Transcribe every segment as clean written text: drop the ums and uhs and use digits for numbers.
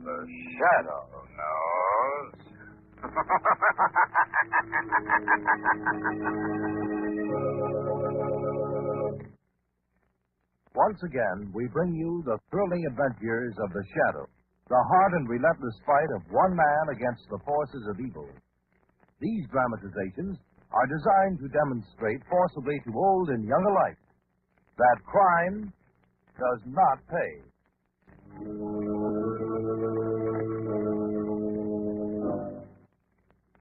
The shadow knows. Once again, we bring you the thrilling adventures of the Shadow, the hard and relentless fight of one man against the forces of evil. These dramatizations are designed to demonstrate forcibly to old and young alike that crime does not pay.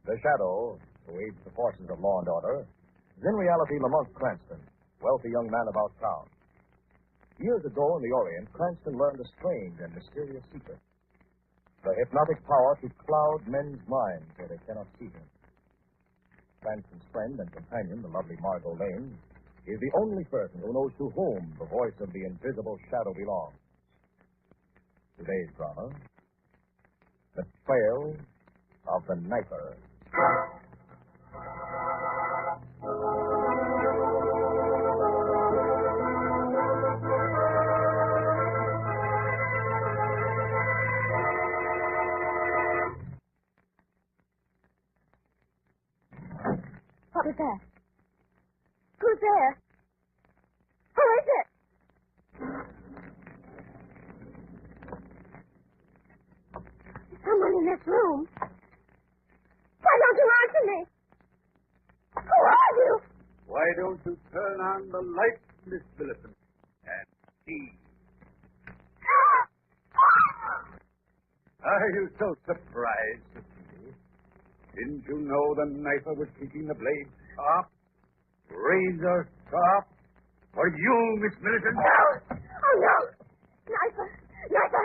The Shadow, who aids the forces of law and order, is in reality Lamont Cranston, wealthy young man about town. Years ago in the Orient, Cranston learned a strange and mysterious secret. The hypnotic power to cloud men's minds where they cannot see him. Cranston's friend and companion, the lovely Margot Lane, is the only person who knows to whom the voice of the invisible shadow belongs. Today's drama, The Trail of the Knifer. What was that? Who's there? Who is it? There's someone in this room. Why don't you answer me? Who are you? Why don't you turn on the light, Miss Millicent, and see? Are you so surprised to see me? Didn't you know the knifer was keeping the blade sharp? Razor sharp? For you, Miss Millicent? No! Oh, no! Knifer,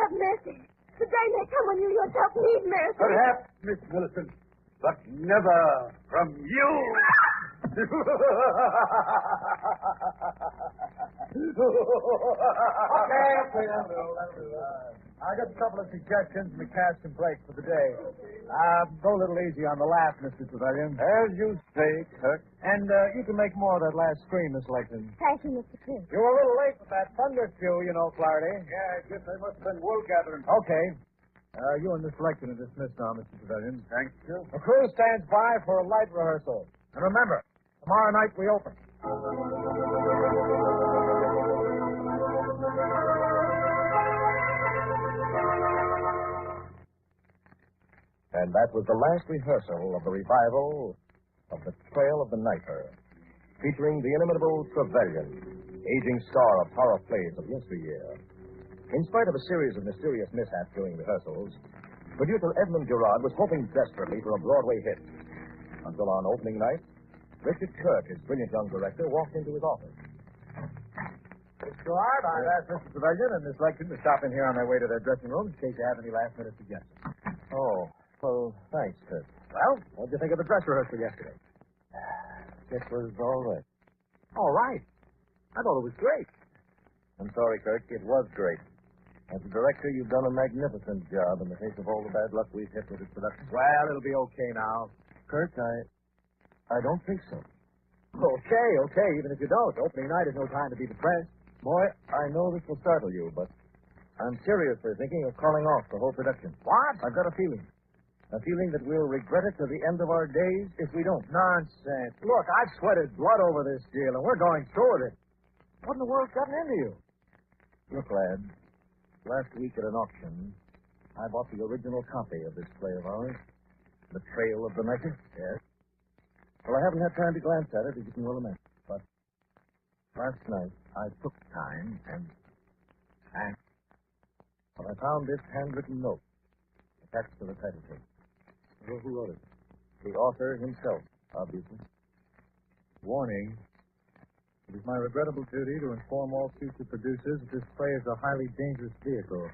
have mercy. The day may come when you yourself need mercy. Perhaps, Miss Millicent, but never from you. Okay. I got a couple of suggestions and a cast and break for the day. Go a little easy on the laugh, Mr. Trevelyan. As you say, Kirk. And you can make more of that last scream, Miss Lecton. Thank you, Mr. Chris. You were a little late with that thunder cue, you know, Flaherty. Yeah, I guess they must have been wool gathering. Okay. You and Miss Lecton are dismissed now, Mr. Trevelyan. Thank you. The crew stands by for a light rehearsal. And remember, tomorrow night we open. And that was the last rehearsal of the revival of The Trail of the Knifer, featuring the inimitable Trevelyan, aging star of horror plays of yesteryear. In spite of a series of mysterious mishaps during rehearsals, producer Edmund Gerard was hoping desperately for a Broadway hit. Until on opening night, Richard Kirk, his brilliant young director, walked into his office. Miss Gerard, I've asked Mr. Trevelyan and Miss Lecton to stop in here on their way to their dressing rooms in case you have any last-minute suggestions. Oh, well, thanks, Kirk. Well, what did you think of the dress rehearsal yesterday? It was all right. All right. I thought it was great. I'm sorry, Kirk. It was great. As a director, you've done a magnificent job in the face of all the bad luck we've hit with this production. Well, it'll be okay now. Kirk, I don't think so. Okay, even if you don't. Opening night is no time to be depressed. Boy, I know this will startle you, but I'm seriously thinking of calling off the whole production. What? I've got a feeling. A feeling that we'll regret it to the end of our days if we don't. Nonsense. Look, I've sweated blood over this deal, and we're going through with it. What in the world's gotten into you? Look, lad, last week at an auction, I bought the original copy of this play of ours, The Trail of the Knifer. Yes? Well, I haven't had time to glance at it, as you can well imagine. But last night, I took time and well, I found this handwritten note attached to the title page. Well, who wrote it? The author himself, obviously. Warning. It is my regrettable duty to inform all future producers that this prey is a highly dangerous vehicle.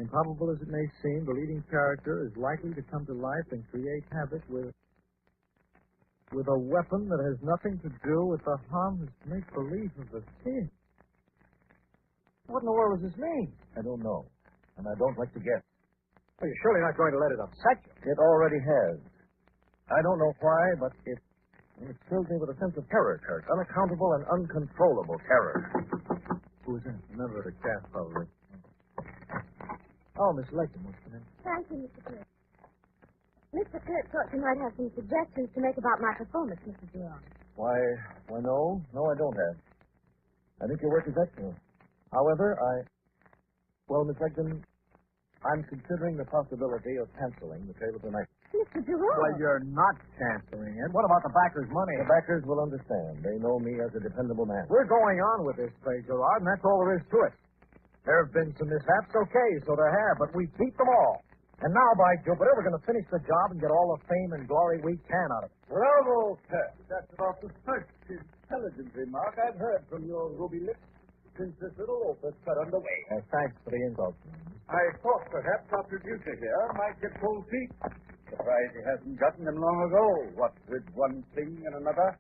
Improbable as it may seem, the leading character is likely to come to life and create havoc with a weapon that has nothing to do with the harmless make-believe of the kid. What in the world does this mean? I don't know. And I don't like to guess. Well, you're surely not going to let it upset you. It already has. I don't know why, but it fills me with a sense of terror, Kirk. Unaccountable and uncontrollable terror. Who's in? A member of the cast, probably. Oh, Miss Lecton wants to come in. Thank you, Mr. Kirk. Mr. Kirk thought you might have some suggestions to make about my performance, Mr. Gerard. Why, no. No, I don't have. I think your work is excellent. However, Well, Miss Lecton, I'm considering the possibility of canceling the Tale of the Night. Mr. Gerard. Well, you're not canceling it. What about the backers' money? The backers will understand. They know me as a dependable man. We're going on with this play, Gerard, and that's all there is to it. There have been some mishaps, okay, so there have, but we beat them all. And now, by Jupiter, we're going to finish the job and get all the fame and glory we can out of it. Bravo, Kirk. That's about the first intelligent remark I've heard from your ruby lips since this little opus got underway. Thanks for the insult. I thought perhaps our producer here might get cold feet. Surprised he hasn't gotten them long ago, what with one thing and another.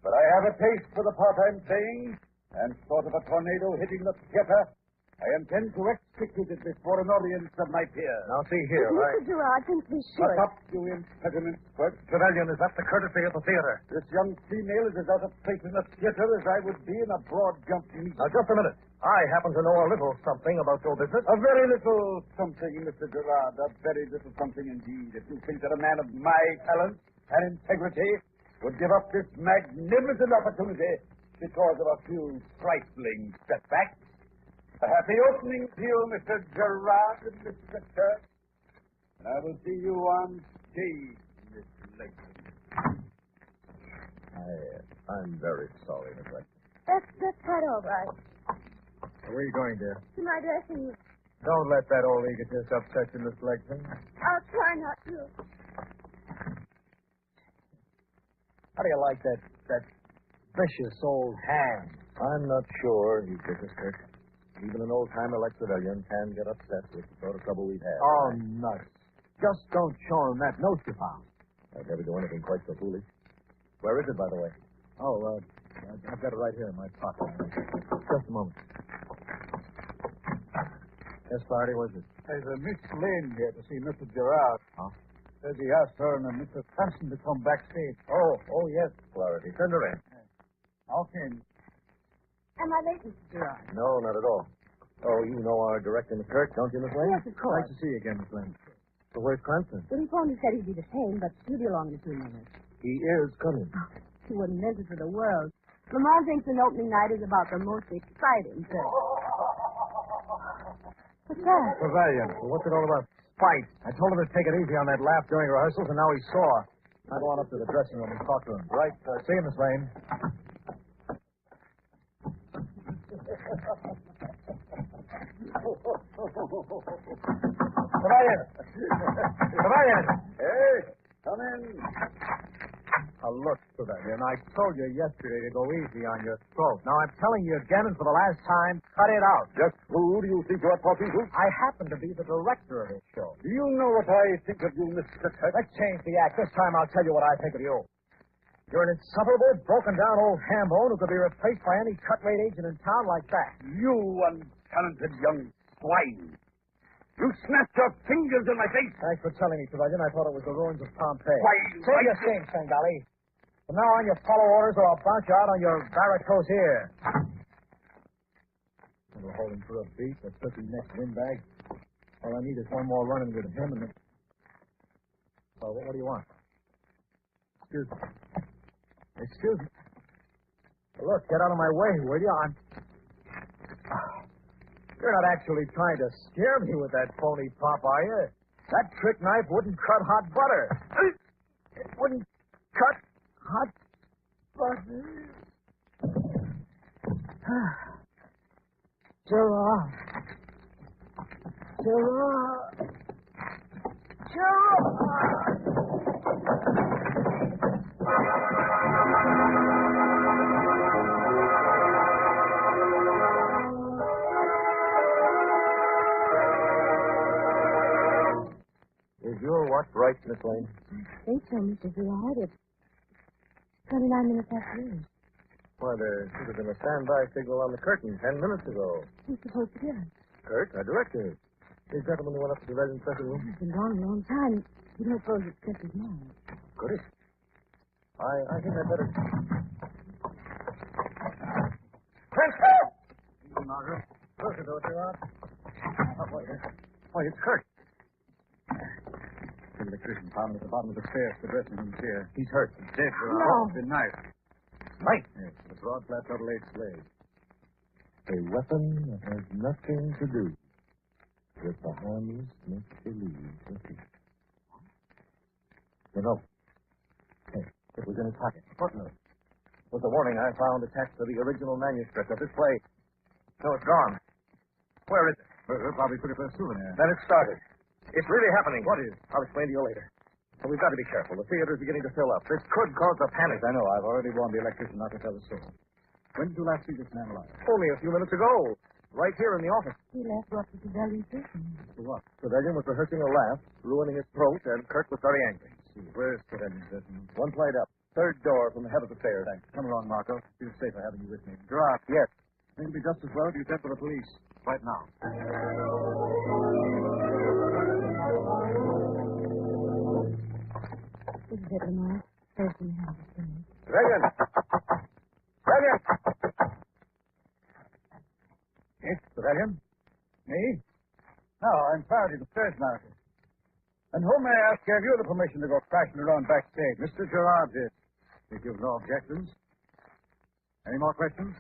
But I have a taste for the part I'm playing, and sort of a tornado hitting the theater, I intend to execute it before an audience of my peers. Now, see here, Mr. Gerard thinks we should. Shut up, you impediment, Squirt. Trevelyan, is that the courtesy of the theater? This young female is as out of place in the theater as I would be in a broad jump meet. Now, just a minute. I happen to know a little something about show business. A very little something, Mr. Gerard. A very little something indeed. If you think that a man of my talent and integrity would give up this magnificent opportunity because of a few trifling setbacks. A happy opening to you, Mr. Gerard and Mr. Kirk. And I will see you on stage, Miss Layton. I'm very sorry, Miss Lecton. That's quite all right. Where are you going, dear? To my dressing room. Don't let that old egotist upset you, Miss Lecton. I'll try not to. How do you like that vicious old hand? I'm not sure he's vicious, Kirk. Even an old-timer like Trevelyan can get upset with the sort of trouble we've had. Oh, nuts. Just don't show him that note you found. I'd never do anything quite so foolish. Where is it, by the way? Oh, I've got it right here in my pocket. Just a moment. Yes, Flaherty, where's it? There's a Miss Lane here to see Mr. Gerard. Huh? Says he asked her and Mr. Thompson to come backstage. Oh, yes, Flaherty. Send her in. Okay. Am I late, Mr. Gerard? No, not at all. Oh, you know our director, Miss Kirk, don't you, Miss Lane? Yes, of course. Nice to see you again, Miss Lane. So where's Cranston? Well, he phoned and said he'd be the same, but he'll be along in a few minutes. He is coming. He wouldn't miss it for the world. Lamont thinks an opening night is about the most exciting thing. What's that? Trevelyan. Well, what's it all about? Fight. I told him to take it easy on that laugh during rehearsals, and now he's sore. I'll go on up to the dressing room and talk to him. Right. See you, Miss Lane. Trevelyan! Trevelyan! Hey, come in. Now, look, Trevelyan, I told you yesterday to go easy on your throat. Now, I'm telling you again, and for the last time, cut it out. Just who do you think you're talking to? I happen to be the director of this show. Do you know what I think of you, Mr. Kirk? Let's change the act. This time I'll tell you what I think of you. You're an insufferable, broken-down old hambone who could be replaced by any cut-rate agent in town like that. You untalented young swine. You snapped your fingers in my face. Thanks for telling me, Trevelyan. I thought it was the ruins of Pompeii. Why, Save your shame, Sangali. From now on, you follow orders or I'll bounce you out on your varicose ear. We'll hold him for a beat. That's Turkey's next windbag. All I need is one more run-in with him and then... Well, what do you want? Excuse me. Excuse me. Look, get out of my way, will you? You're not actually trying to scare me with that phony pop, are you? That trick knife wouldn't cut hot butter. It wouldn't cut hot butter. Gerard. Gerard. Gerard. Miss Lane? I think so, Mr. Gerard. It's 29 minutes after 8. Why, there should have been a standby signal on the curtain 10 minutes ago. Who's supposed to get it? Kurt, our director. These gentlemen who went up to the residence dressing room. It's been gone a long time. You don't suppose it's just his mind. Could it? I think I'd better... Prince! Margaret. Close the door, Gerard. Why, it's Kurt. The electrician found him at the bottom of the stairs to the dressing room chair. He's hurt. Dead, Gerard. No. With a knife. Knife? Yes, with a broad, flat, double-edged blade. A weapon that has nothing to do with the harmless make-believe of people. You know, hey, it was in his pocket. What note? It was the warning I found attached to the original manuscript of this play. No, it's gone. Where is it? Well, they'll probably put it for a souvenir. Then it started. It's really happening. What is? I'll explain to you later. But we've got to be careful. The theater's beginning to fill up. This could cause a panic. I know. I've already warned the electrician not to tell the story. When did you last see this man alive? Only a few minutes ago. Right here in the office. He left what was the Valley Station. For what? Trevelyan was rehearsing a laugh, ruining his throat, and Kurt was very angry. Where's Trevelyan's dressing room? One flight up. Third door from the head of the stairs. Thanks. Come along, Marco. Feel safer having you with me. Gerard, Yes. I think it'd be just as well if you sent for the police right now. This is it, Lamar. First in the house. Trevelyan! Trevelyan! Yes, Trevelyan? Me? No, I'm Faraday, the stage manager. And who, may I ask, gave you the permission to go crashing around backstage? Mr. Gerard did. If you've no objections. Any more questions?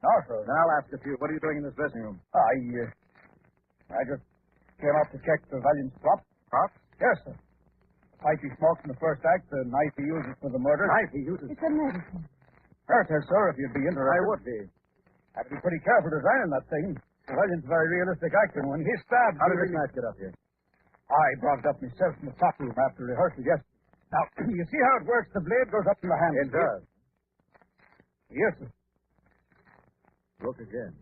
No, sir. Then I'll ask a few. What are you doing in this dressing room? I just came up to check the Valiant's prop. Props? Yes, sir. Pipe he smoked in the first act, the knife he uses for the murder. Knife he uses. It's a medicine. Yes, sir, if you'd be interested. I would be. Have to be pretty careful designing that thing. The Valiant's a very realistic actor. When he stabbed... How did this knife get up here? I brought it up myself from the top room after rehearsal yesterday. Now, you see how it works? The blade goes up in the hand. It does. Yes, sir. Look again.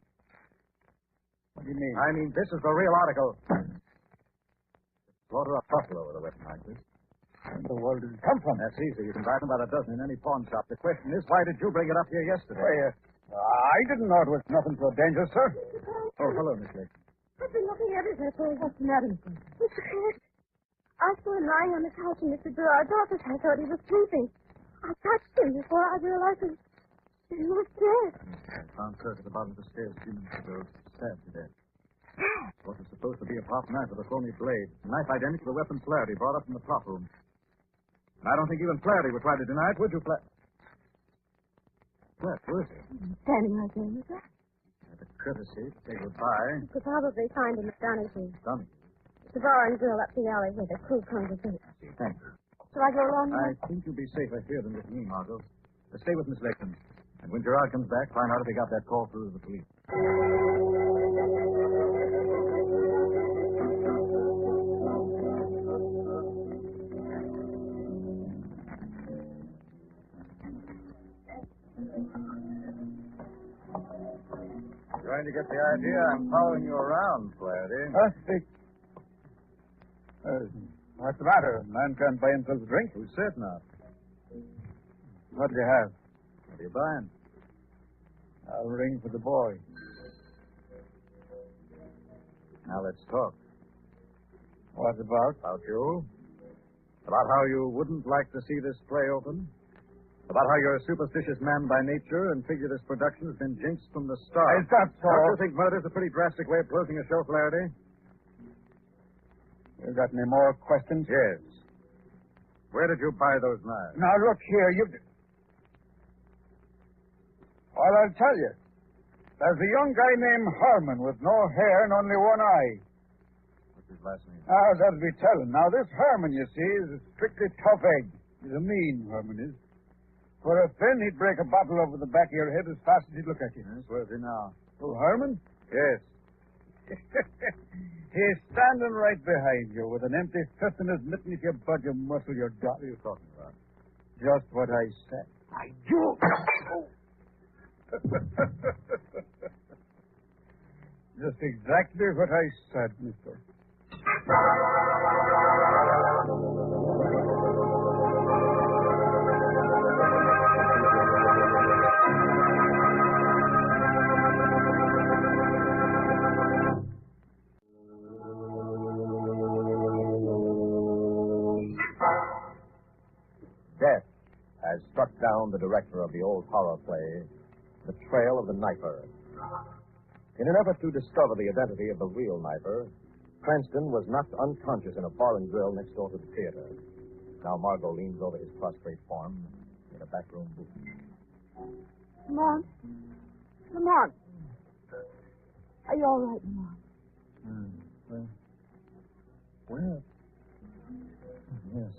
What do you mean? I mean, this is the real article. Slaughter a buffalo with a weapon like this. Where in the world did it come from? That's easy. You can buy them by the dozen in any pawn shop. The question is, why did you bring it up here yesterday? I didn't know it was nothing so dangerous, sir. Oh, hello, Miss Lake. I've been looking everywhere for him. What's the matter, Mr. Kurt? I saw him lying on the couch in Mr. Gerard's office. I thought he was sleeping. I touched him before I realized he was dead. I found Kurt at the bottom of the stairs a few minutes ago, stabbed to death. What was supposed to be a prop knife with a phony blade. A knife identical to the weapon Flaherty brought up from the prop room. And I don't think even Flaherty would try to deny it, would you, Flaherty? Flaherty, who is he? Standing right there, Mr. Had the courtesy to say goodbye. You could probably find him at Donahue. Done. The bar and grill up the alley where the crew congregate. Thanks. Shall I go along with I think you'll be safer here than with me, Margot. Stay with Miss Lakeland. And when Gerard comes back, find out if he got that call through to the police. Trying to get the idea I'm following you around, Flaherty. What's the matter? A man can't buy himself a drink. Who said not? What do you have? What are you buying? I'll ring for the boy. Now let's talk. What about? About you. About how you wouldn't like to see this play open. About how you're a superstitious man by nature and figure this production has been jinxed from the start. Is that so? Don't you think murder's a pretty drastic way of closing a show, Flaherty? You got any more questions? Yes. Where did you buy those knives? Now, look here, Well, I'll tell you. There's a young guy named Herman with no hair and only one eye. What's his last name? Now, that'll be telling. Now, this Herman, you see, is a strictly tough egg. He's a mean Herman is. For a fin, he'd break a bottle over the back of your head as fast as he'd look at you. Yes, where's he now? Oh, Herman? Yes. He's standing right behind you with an empty fist in his mitten. If you budge a muscle, you're done. What are you talking about? Just what I said. I do. Just exactly what I said, mister. found the director of the old horror play, The Trail of the Knifer. In an effort to discover the identity of the real Knifer, Cranston was knocked unconscious in a bar and grill next door to the theater. Now Margot leans over his prostrate form in a backroom booth. Lamont? Lamont? Are you all right, Lamont? Well, yes.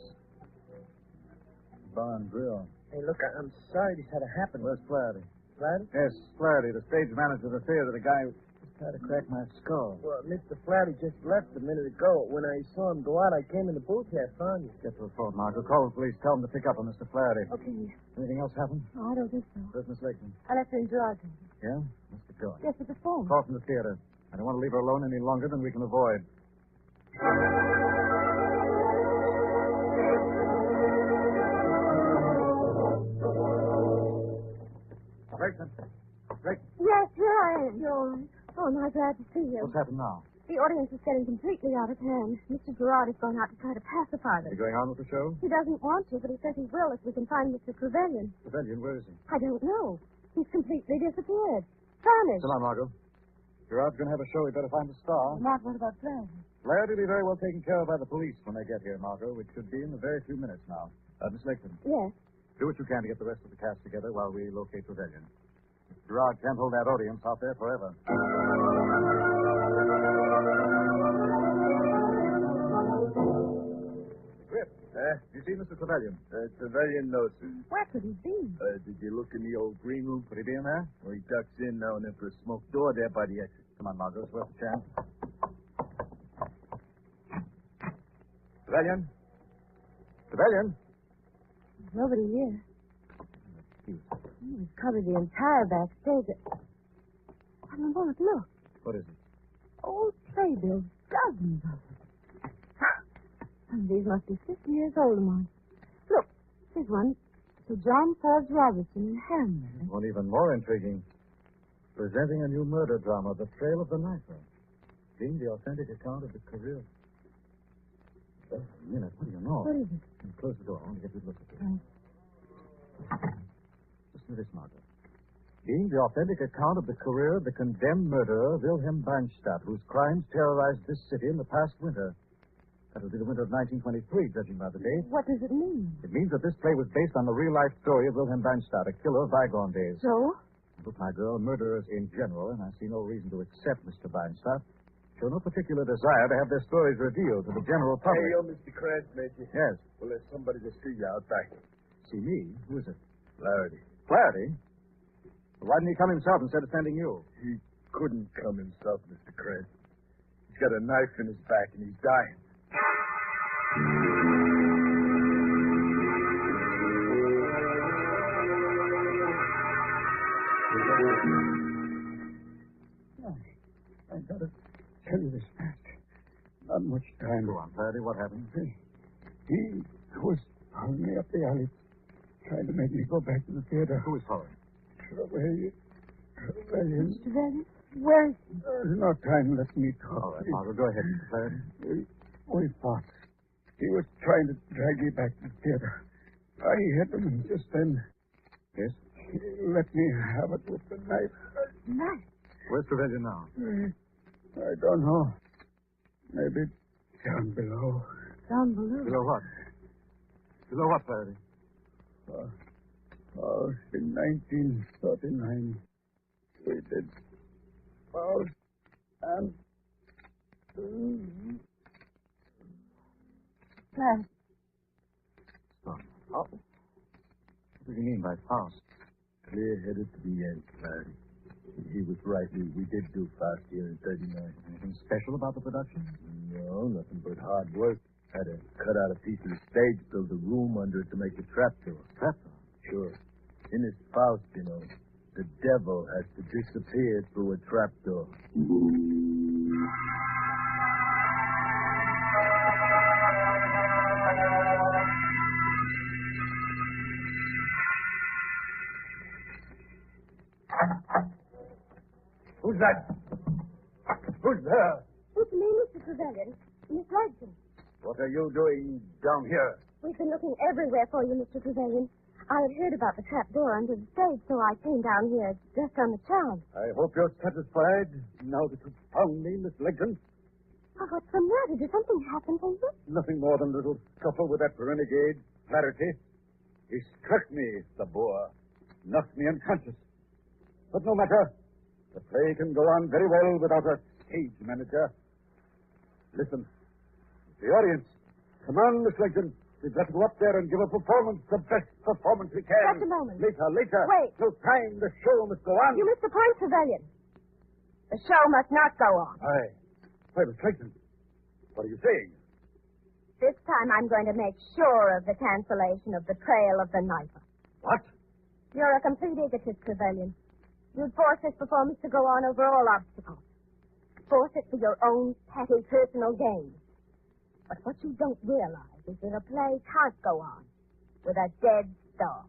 Bar and grill. Hey, look, I'm sorry this had to happen. Where's Flaherty? Flaherty? Yes, Flaherty, the stage manager of the theater, the guy who tried to crack my skull. Well, Mr. Flaherty just left a minute ago. When I saw him go out, I came in the booth here, found you. Get to the phone, Margot. Call the police. Tell them to pick up on Mr. Flaherty. Okay. Anything else happen? Oh, I don't think so. Where's Miss Lakeman? I left her in Gerard's. Yeah? Let's get going. Yes, with the phone. Call from the theater. I don't want to leave her alone any longer than we can avoid. Lakeman. Yes, here I am. You're all right. Oh, am I glad to see you. What's happened now? The audience is getting completely out of hand. Mr. Gerard has gone out to try to pacify Are them. you going on with the show? He doesn't want to, but he says he will if we can find Mr. Trevelyan. Trevelyan, where is he? I don't know. He's completely disappeared. Vanished. Come on, Margot. Gerard's going to have a show. We better find the star. Not what about Flaherty? Flaherty will be very well taken care of by the police when they get here, Margot, which should be in a very few minutes now. Miss Lakeman, Yes. do what you can to get the rest of the cast together while we locate Trevelyan. Gerard can't hold that audience out there forever. Rip, you see Mr. Trevelyan? Trevelyan knows, sir. Where could he be? Did you look in the old green room? Could he be in there? Well, he ducks in now and then for a smoke door there by the exit. Come on, Margot. It's worth a chance. Trevelyan? Trevelyan? There's nobody here. He's covered the entire backstage. Oh, Lamont, look. What is it? Old playbills. Dozens of them. And these must be 50 years old, Lamont. Look, here's one to John Forbes Robertson in Hamlin. One even more intriguing. Presenting a new murder drama, The Trail of the Knifer. Being the authentic account of the career. Just a minute. What do you know? What is it? Close the door. I want to get you to look at this. Right. Listen to this, Margaret. Being the authentic account of the career of the condemned murderer, Wilhelm Beinstadt, whose crimes terrorized this city in the past winter. That will be the winter of 1923, judging by the date. What does it mean? It means that this play was based on the real-life story of Wilhelm Beinstadt, a killer of bygone days. So? Look, my girl, murderers in general, and I see no reason to accept Mr. Beinstadt, show no particular desire to have their stories revealed to the general public. Hey, Mr. Krantz, Major. Yes. Well, there's somebody to see you out back. See me? Who is it? Flaherty. Flaherty? Why didn't he come himself instead of sending you? He couldn't come himself, Mr. Krantz. He's got a knife in his back and he's dying. I gotta tell you this fast. Not much time. Go on, Flaherty. What happened? He was following me up the alley, trying to make me go back to the theater. Who is following? Trevelyan. Mr. Trevelyan? Where is he? There's no time. Let me talk. All right, Margaret, go ahead, Mr. Flaherty. We fought. He was trying to drag me back to the theater. I hit him, and just then Yes? he let me have it with the knife. Knife. Where's Trevelyan now? I don't know. Maybe down below. Down below. Below what? Below what, Flaherty? In 1939, we did Faust and... Flaherty. Stop. Oh. What do you mean by Faust? Clear-headed to the end, Flaherty. He was right. We did do Faust here in 39. Anything special about the production? No, nothing but hard work. Had to cut out a piece of the stage, build a room under it to make a trapdoor. Trapdoor? Sure. In his Faust, you know, the devil has to disappear through a trapdoor. Who's that? Who's there? It's me, Mr. Trevelyan. Miss Ragson. What are you doing down here? We've been looking everywhere for you, Mr. Trevelyan. I had heard about the trap door under the stage, so I came down here just on the chance. I hope you're satisfied now that you've found me, Miss Legton. Oh, what's the matter? Did something happen to you? Nothing more than a little scuffle with that renegade, Flaherty. He struck me, the boar. Knocked me unconscious. But no matter. The play can go on very well without a stage manager. Listen. The audience. Come on, Miss Legton. We've got to go up there and give a performance, the best performance we can. Just a moment. Later. Wait. No time. The show must go on. You missed the point, Trevelyan. The show must not go on. Aye. Why, Miss Legton, what are you saying? This time I'm going to make sure of the cancellation of the Trail of the Knifer. What? You're a complete egotist, Trevelyan. You'd force this performance to go on over all obstacles. Force it for your own petty personal gain. But what you don't realize is that a play can't go on with a dead star.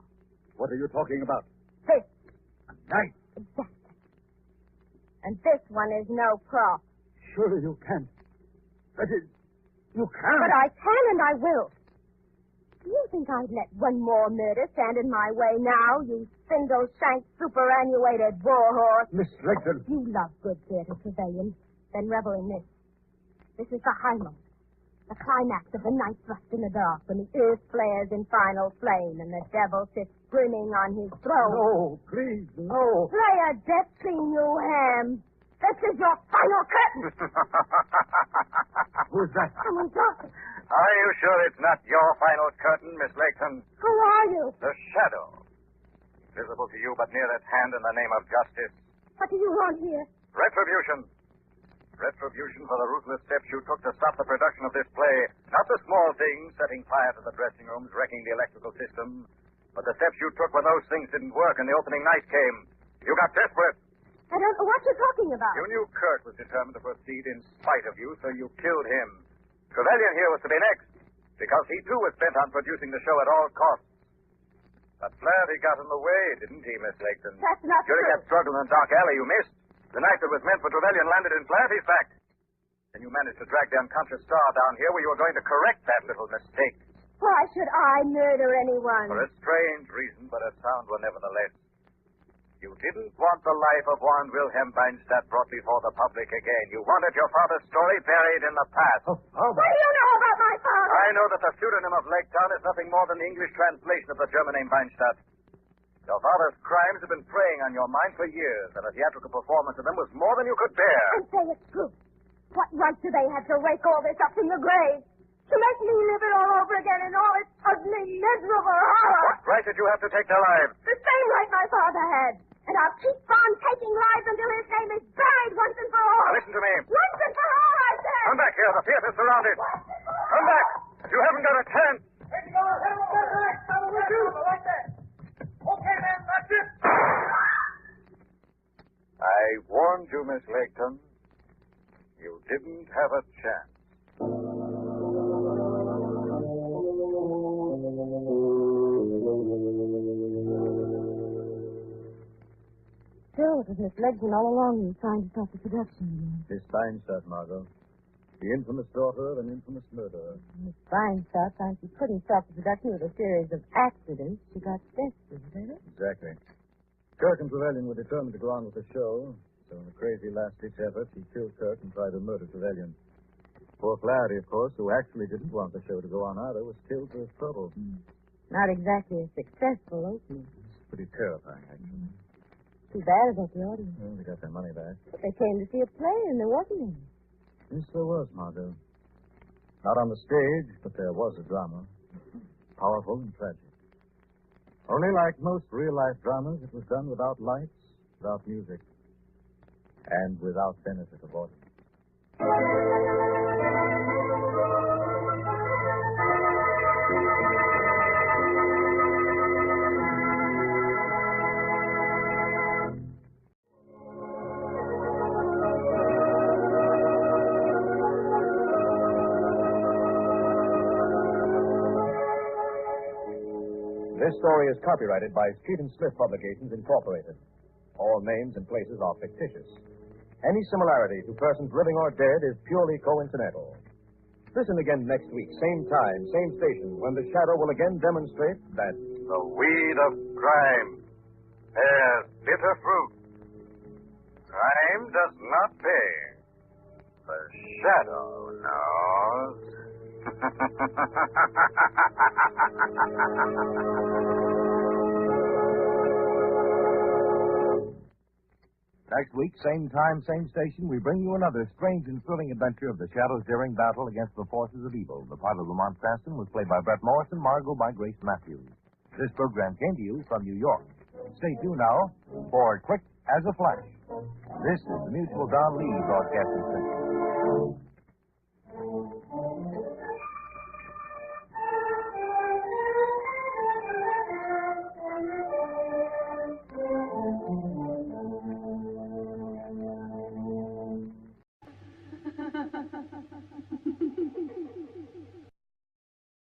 What are you talking about? This. A knife? Exactly. And this one is no prop. Surely you can't. That is, you can't. But I can and I will. Do you think I'd let one more murder stand in my way now, you spindle-shanked, superannuated warhorse? Miss Legton. You love good theater, Trevelyan. Then revel in this. This is the high moment. The climax of the night thrust in the dark when the earth flares in final flame and the devil sits grinning on his throne. No, please, no. Play a death scene, you ham. This is your final curtain. Who's that? Someone talking. Are you sure it's not your final curtain, Miss Legton? Who are you? The shadow. Visible to you but near at hand in the name of justice. What do you want here? Retribution. Retribution for the ruthless steps you took to stop the production of this play. Not the small things, setting fire to the dressing rooms, wrecking the electrical system, but the steps you took when those things didn't work and the opening night came. You got desperate. I don't know what you're talking about. You knew Kurt was determined to proceed in spite of you, so you killed him. Trevelyan here was to be next, because he too was bent on producing the show at all costs. But Flaherty got in the way, didn't he, Miss Legton? That's not During true. that struggle in the dark alley you missed, the knife that was meant for Trevelyan landed in Flaherty's back. And you managed to drag the unconscious star down here where you were going to correct that little mistake. Why should I murder anyone? For a strange reason, but a sound one nevertheless. You didn't want the life of Warren Wilhelm Beinstadt brought before the public again. You wanted your father's story buried in the past. How What do you know about my father? I know that the pseudonym of Lake Town is nothing more than the English translation of the German name Beinstadt. Your father's crimes have been preying on your mind for years, and a theatrical performance of them was more than you could bear. And say it's true. What right do they have to rake all this up from the grave? To make me live it all over again in all its ugly, miserable horror? What right did you have to take their lives? The same right my father had. And I'll keep on taking lives until his name is buried once and for all. Now listen to me. Once and for all, I said. Come back here. The theater's surrounded. Come back. You haven't got a chance. Okay, man, that's it. I warned you, Miss Legton. You didn't have a chance. Still, it was Miss Legton all along who was trying to stop the production. Miss Feinstadt, Margot. The infamous daughter of an infamous murderer. Miss Feinstadt found she couldn't stop the production with a series of accidents. She got desperate, is it? Exactly. Kirk and Trevelyan were determined to go on with the show, so in a crazy last-ditch effort, he killed Kirk and tried to murder Trevelyan. Poor Flaherty, of course, who actually didn't want the show to go on either, was killed for his trouble. Not exactly a successful opening. It's pretty terrifying, actually. Too bad about the audience. Well, they got their money back. But they came to see a play, and there wasn't any. Yes, there was, Margot. Not on the stage, but there was a drama. Powerful and tragic. Only like most real-life dramas, it was done without lights, without music, and without benefit of audience. This story is copyrighted by Street and Smith Publications, Incorporated. All names and places are fictitious. Any similarity to persons living or dead is purely coincidental. Listen again next week, same time, same station, when the Shadow will again demonstrate that The weed of crime bears bitter fruit. Crime does not pay. The shadow knows. Next week, same time, same station, we bring you another strange and thrilling adventure of the Shadow's daring battle against the forces of evil. The part of Lamont Cranston was played by Brett Morrison, Margot by Grace Matthews. This program came to you from New York. Stay tuned now for Quick as a Flash. This is the Mutual Don Lee Broadcasting System.